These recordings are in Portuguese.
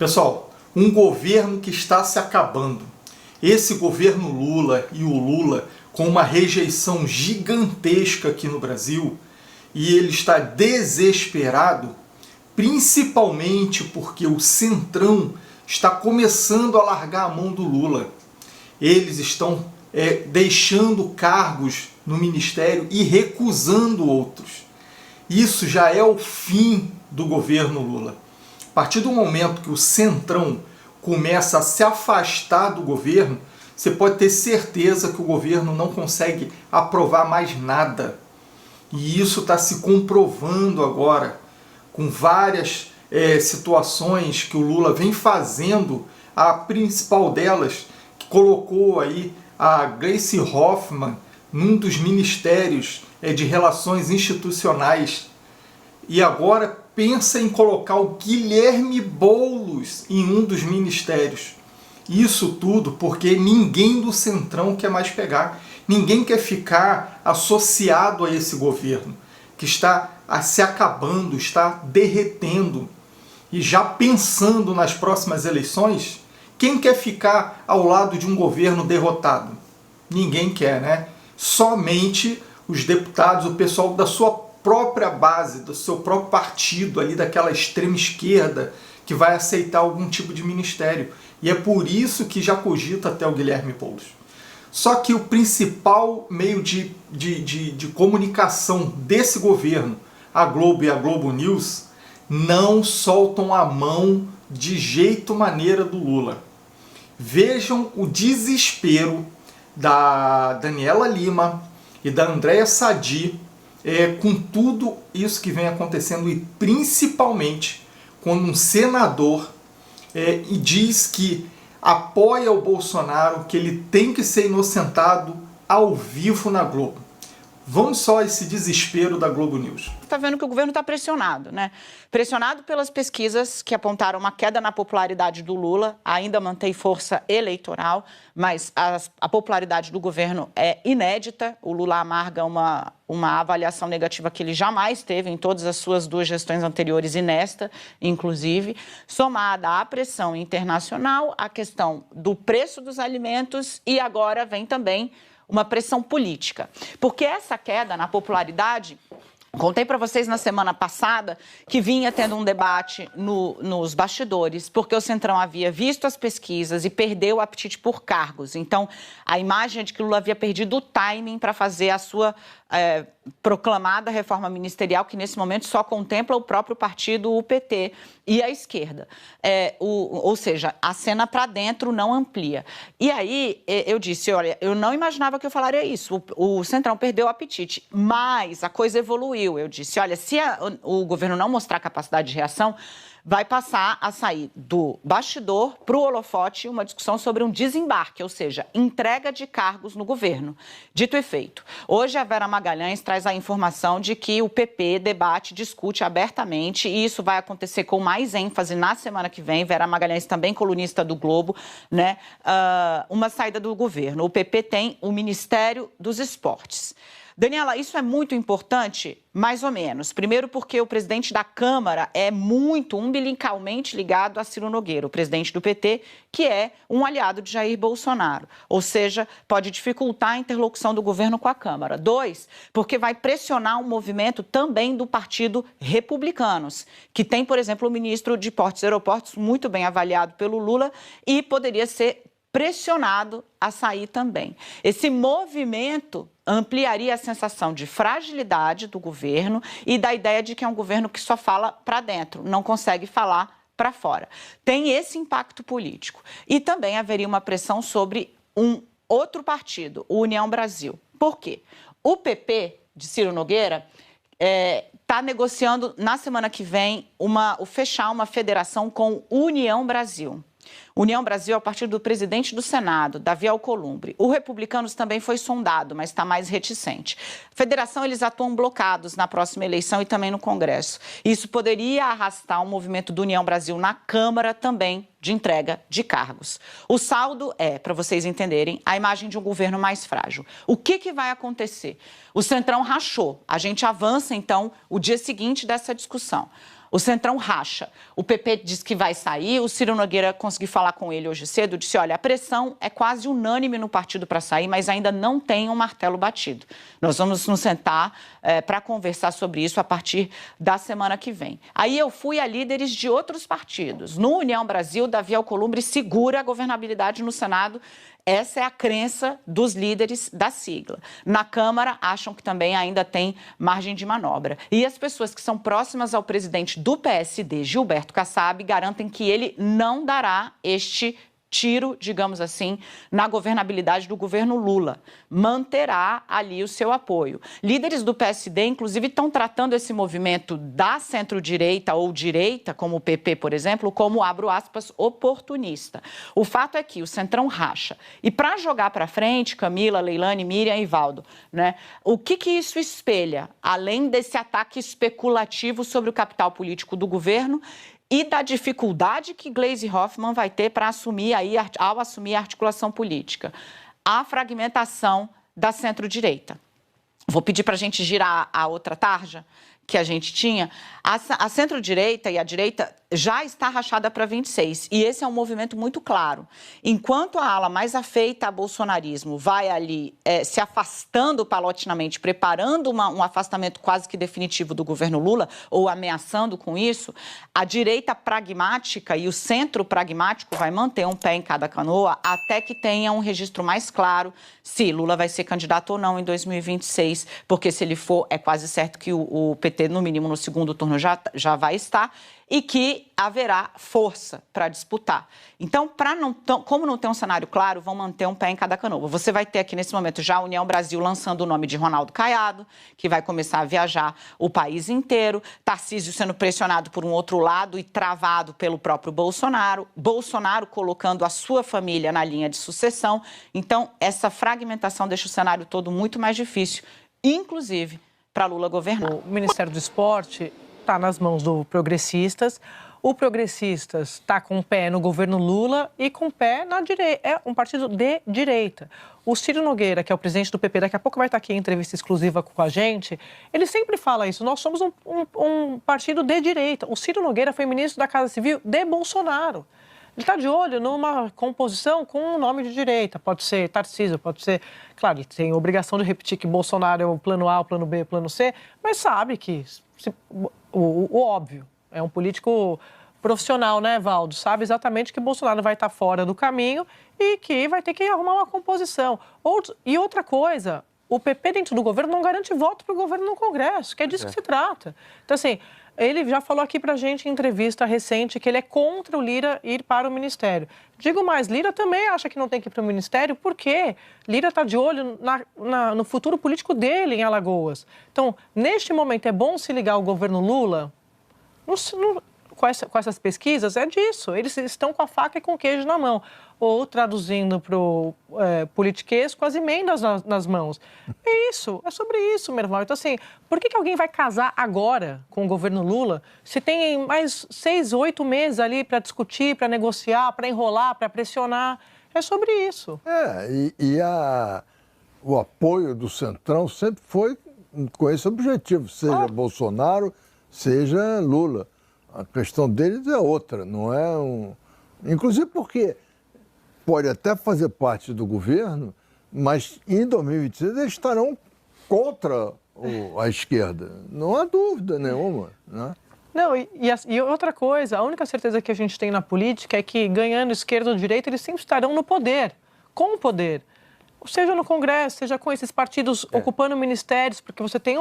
Pessoal, um governo que está se acabando. Esse governo Lula e o Lula com uma rejeição gigantesca aqui no Brasil, e ele está desesperado, principalmente porque o Centrão está começando a largar a mão do Lula. Eles estão deixando cargos no ministério e recusando outros. Isso já é o fim do governo Lula. A partir do momento que o Centrão começa a se afastar do governo, você pode ter certeza que o governo não consegue aprovar mais nada. E isso está se comprovando agora, com várias situações que o Lula vem fazendo. A principal delas, que colocou aí a Gleisi Hoffmann num dos ministérios de relações institucionais. E agora pensa em colocar o Guilherme Boulos em um dos ministérios. Isso tudo porque ninguém do Centrão quer mais pegar. Ninguém quer ficar associado a esse governo, que está se acabando, está derretendo. E já pensando nas próximas eleições, quem quer ficar ao lado de um governo derrotado? Ninguém quer, né? Somente os deputados, o pessoal da sua própria base, do seu próprio partido, ali daquela extrema esquerda, que vai aceitar algum tipo de ministério. E é por isso que já cogita até o Guilherme Boulos. Só que o principal meio de comunicação desse governo, a Globo e a Globo News, não soltam a mão de jeito maneira do Lula. Vejam o desespero da Daniela Lima e da Andréa Sadi com tudo isso que vem acontecendo, e principalmente quando um senador diz que apoia o Bolsonaro, que ele tem que ser inocentado ao vivo na Globo. Vamos só a esse desespero da Globo News. Está vendo que o governo está pressionado, né? Pressionado pelas pesquisas que apontaram uma queda na popularidade do Lula, ainda mantém força eleitoral, mas a popularidade do governo é inédita. O Lula amarga uma avaliação negativa que ele jamais teve em todas as suas duas gestões anteriores e nesta, inclusive, somada à pressão internacional, à questão do preço dos alimentos, e agora vem também uma pressão política. Porque essa queda na popularidade, contei para vocês na semana passada que vinha tendo um debate nos bastidores, porque o Centrão havia visto as pesquisas e perdeu o apetite por cargos. Então, a imagem é de que Lula havia perdido o timing para fazer a sua proclamada reforma ministerial, que nesse momento só contempla o próprio partido, o PT, e a esquerda. Ou seja, a cena para dentro não amplia. E aí eu disse, olha, eu não imaginava que eu falaria isso. O Centrão perdeu o apetite, mas a coisa evoluiu. Eu disse, olha, se o governo não mostrar capacidade de reação, vai passar a sair do bastidor para o holofote uma discussão sobre um desembarque, ou seja, entrega de cargos no governo. Dito e feito, hoje a Vera Magalhães traz a informação de que o PP debate, discute abertamente, e isso vai acontecer com mais ênfase na semana que vem. Vera Magalhães, também colunista do Globo, né? Uma saída do governo. O PP tem o Ministério dos Esportes. Daniela, isso é muito importante, mais ou menos. Primeiro porque o presidente da Câmara é muito umbilicalmente ligado a Ciro Nogueira, o presidente do PT, que é um aliado de Jair Bolsonaro. Ou seja, pode dificultar a interlocução do governo com a Câmara. Dois, porque vai pressionar um movimento também do Partido Republicanos, que tem, por exemplo, o ministro de Portos e Aeroportos, muito bem avaliado pelo Lula, e poderia ser pressionado a sair também. Esse movimento ampliaria a sensação de fragilidade do governo e da ideia de que é um governo que só fala para dentro, não consegue falar para fora. Tem esse impacto político. E também haveria uma pressão sobre um outro partido, o União Brasil. Por quê? O PP de Ciro Nogueira está negociando na semana que vem fechar uma federação com União Brasil. União Brasil é o partido do presidente do Senado, Davi Alcolumbre. O Republicanos também foi sondado, mas está mais reticente. Federação, eles atuam blocados na próxima eleição e também no Congresso. Isso poderia arrastar um movimento do União Brasil na Câmara também de entrega de cargos. O saldo para vocês entenderem, a imagem de um governo mais frágil. O que vai acontecer? O Centrão rachou. A gente avança, então, o dia seguinte dessa discussão. O Centrão racha. O PP diz que vai sair, o Ciro Nogueira, consegui falar com ele hoje cedo, disse, olha, a pressão é quase unânime no partido para sair, mas ainda não tem um martelo batido. Nós vamos nos sentar para conversar sobre isso a partir da semana que vem. Aí eu fui a líderes de outros partidos. No União Brasil, Davi Alcolumbre segura a governabilidade no Senado. Essa é a crença dos líderes da sigla. Na Câmara, acham que também ainda tem margem de manobra. E as pessoas que são próximas ao presidente do PSD, Gilberto Kassab, garantem que ele não dará este tiro, digamos assim, na governabilidade do governo Lula. Manterá ali o seu apoio. Líderes do PSD, inclusive, estão tratando esse movimento da centro-direita ou direita, como o PP, por exemplo, como, abro aspas, oportunista. O fato é que o Centrão racha. E para jogar para frente, Camila, Leilane, Miriam e Valdo, né, o que isso espelha, além desse ataque especulativo sobre o capital político do governo e da dificuldade que Gleisi Hoffmann vai ter para assumir ao assumir a articulação política? A fragmentação da centro-direita. Vou pedir para a gente girar a outra tarja que a gente tinha. A centro-direita e a direita já está rachada para 26, e esse é um movimento muito claro. Enquanto a ala mais afeita ao bolsonarismo vai ali se afastando paulatinamente, preparando um afastamento quase que definitivo do governo Lula, ou ameaçando com isso, a direita pragmática e o centro pragmático vai manter um pé em cada canoa até que tenha um registro mais claro se Lula vai ser candidato ou não em 2026, porque se ele for, é quase certo que o PT, no mínimo no segundo turno, já vai estar, e que haverá força para disputar. Então, como não tem um cenário claro, vão manter um pé em cada canoa. Você vai ter aqui, nesse momento, já a União Brasil lançando o nome de Ronaldo Caiado, que vai começar a viajar o país inteiro, Tarcísio sendo pressionado por um outro lado e travado pelo próprio Bolsonaro, Bolsonaro colocando a sua família na linha de sucessão. Então, essa fragmentação deixa o cenário todo muito mais difícil, inclusive para Lula governar. O Ministério do Esporte está nas mãos do Progressistas. O Progressistas está com o pé no governo Lula e com o pé na direita. É um partido de direita. O Ciro Nogueira, que é o presidente do PP, daqui a pouco vai estar aqui em entrevista exclusiva com a gente, ele sempre fala isso. Nós somos um partido de direita. O Ciro Nogueira foi ministro da Casa Civil de Bolsonaro. Ele está de olho numa composição com um nome de direita. Pode ser Tarcísio, pode ser... Claro, ele tem a obrigação de repetir que Bolsonaro é o plano A, o plano B, o plano C, mas sabe que o óbvio. É um político profissional, né, Valdo? Sabe exatamente que Bolsonaro vai estar fora do caminho e que vai ter que arrumar uma composição. E outra coisa, o PP dentro do governo não garante voto para o governo no Congresso, que é disso que se trata. Então, assim... Ele já falou aqui pra gente em entrevista recente que ele é contra o Lira ir para o Ministério. Digo mais, Lira também acha que não tem que ir para o Ministério, porque Lira está de olho no futuro político dele em Alagoas. Então, neste momento, é bom se ligar ao governo Lula? Com essas pesquisas, é disso. Eles estão com a faca e com o queijo na mão. Ou, traduzindo para o politiquês, com as emendas nas mãos. É isso, é sobre isso, Merval. Então, assim, por que alguém vai casar agora com o governo Lula se tem mais 6, 8 meses ali para discutir, para negociar, para enrolar, para pressionar? É sobre isso. O apoio do Centrão sempre foi com esse objetivo, seja Bolsonaro, seja Lula. A questão deles é outra, não é um... Inclusive porque pode até fazer parte do governo, mas em 2026 eles estarão contra a esquerda. Não há dúvida nenhuma, né? Não, e outra coisa, a única certeza que a gente tem na política é que, ganhando esquerda ou direita, eles sempre estarão no poder, com o poder. Seja no Congresso, seja com esses partidos ocupando ministérios, porque você tem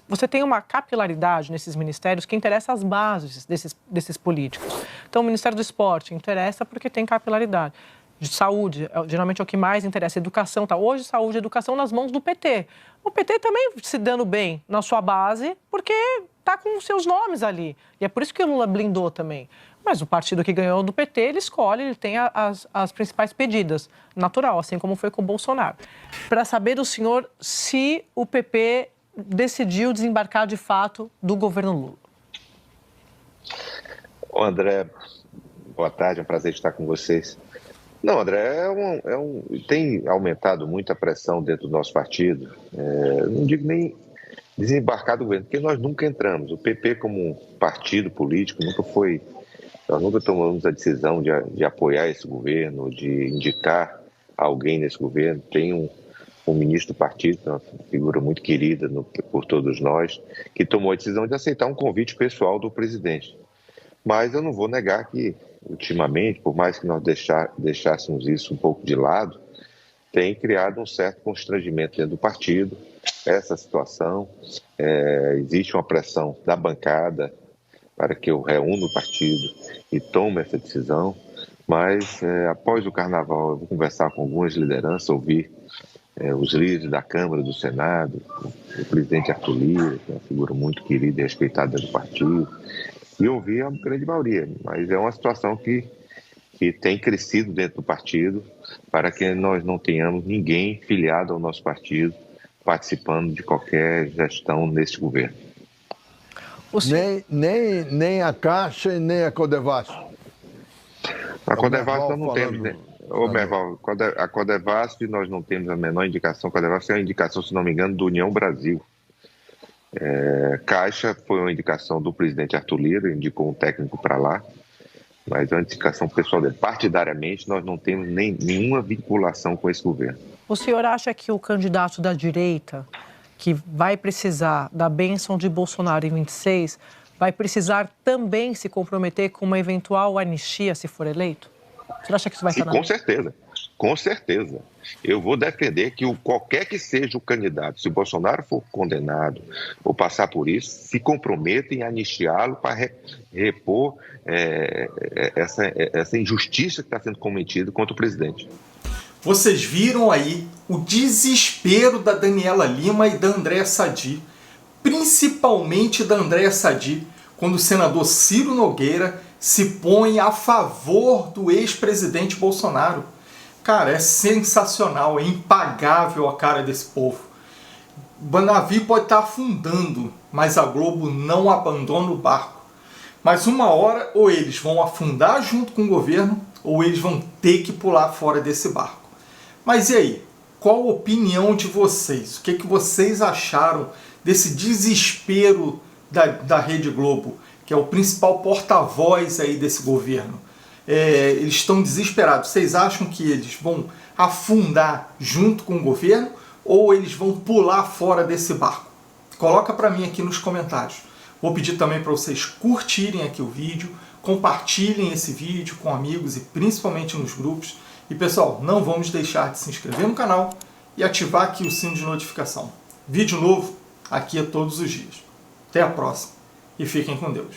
você tem uma capilaridade nesses ministérios que interessa às bases desses políticos. Então, o Ministério do Esporte interessa porque tem capilaridade. De saúde, geralmente é o que mais interessa. Educação, tá? Hoje, saúde e educação nas mãos do PT. O PT também se dando bem na sua base, porque está com os seus nomes ali. E é por isso que o Lula blindou também. Mas o partido que ganhou do PT, ele escolhe, ele tem as principais pedidas. Natural, assim como foi com o Bolsonaro. Para saber do senhor se o PP decidiu desembarcar de fato do governo Lula. Ô André, boa tarde, é um prazer estar com vocês. Não, André, tem aumentado muito a pressão dentro do nosso partido. Não digo nem desembarcar do governo, porque nós nunca entramos. O PP, como partido político, nós nunca tomamos a decisão de apoiar esse governo, de indicar alguém nesse governo. Tem um ministro do partido, uma figura muito querida por todos nós, que tomou a decisão de aceitar um convite pessoal do presidente. Mas eu não vou negar que, ultimamente, por mais que nós deixássemos isso um pouco de lado, tem criado um certo constrangimento dentro do partido, essa situação. Existe uma pressão da bancada para que eu reúna o partido e tome essa decisão, mas após o Carnaval eu vou conversar com algumas lideranças, ouvir os líderes da Câmara, do Senado, o presidente Arthur Lira, que é uma figura muito querida e respeitada do partido, e ouvir a grande maioria, mas é uma situação que tem crescido dentro do partido para que nós não tenhamos ninguém filiado ao nosso partido participando de qualquer gestão neste governo. Nem a Caixa e nem a Codevasf. A Codevasf nós não temos, né? Merval, a Codevasf nós não temos a menor indicação. A Codevasf é uma indicação, se não me engano, do União Brasil. Caixa foi uma indicação do presidente Arthur Lira, indicou um técnico para lá, mas é uma indicação pessoal dele. Partidariamente, nós não temos nenhuma vinculação com esse governo. O senhor acha que o candidato da direita, que vai precisar da bênção de Bolsonaro em 26, vai precisar também se comprometer com uma eventual anistia se for eleito? O senhor acha que isso vai estar na... Com certeza. Eu vou defender que qualquer que seja o candidato, se o Bolsonaro for condenado ou passar por isso, se comprometa em anistiá-lo para repor essa injustiça que está sendo cometida contra o presidente. Vocês viram aí o desespero da Daniela Lima e da Andréa Sadi, principalmente da Andréa Sadi, quando o senador Ciro Nogueira se põe a favor do ex-presidente Bolsonaro. Cara, é sensacional, é impagável a cara desse povo. O navio pode estar afundando, mas a Globo não abandona o barco. Mas uma hora, ou eles vão afundar junto com o governo, ou eles vão ter que pular fora desse barco. Mas e aí? Qual a opinião de vocês? O que vocês acharam desse desespero da Rede Globo, que é o principal porta-voz aí desse governo? Eles estão desesperados. Vocês acham que eles vão afundar junto com o governo ou eles vão pular fora desse barco? Coloca para mim aqui nos comentários. Vou pedir também para vocês curtirem aqui o vídeo, compartilhem esse vídeo com amigos e principalmente nos grupos. E pessoal, não vamos deixar de se inscrever no canal e ativar aqui o sino de notificação. Vídeo novo aqui todos os dias. Até a próxima e fiquem com Deus.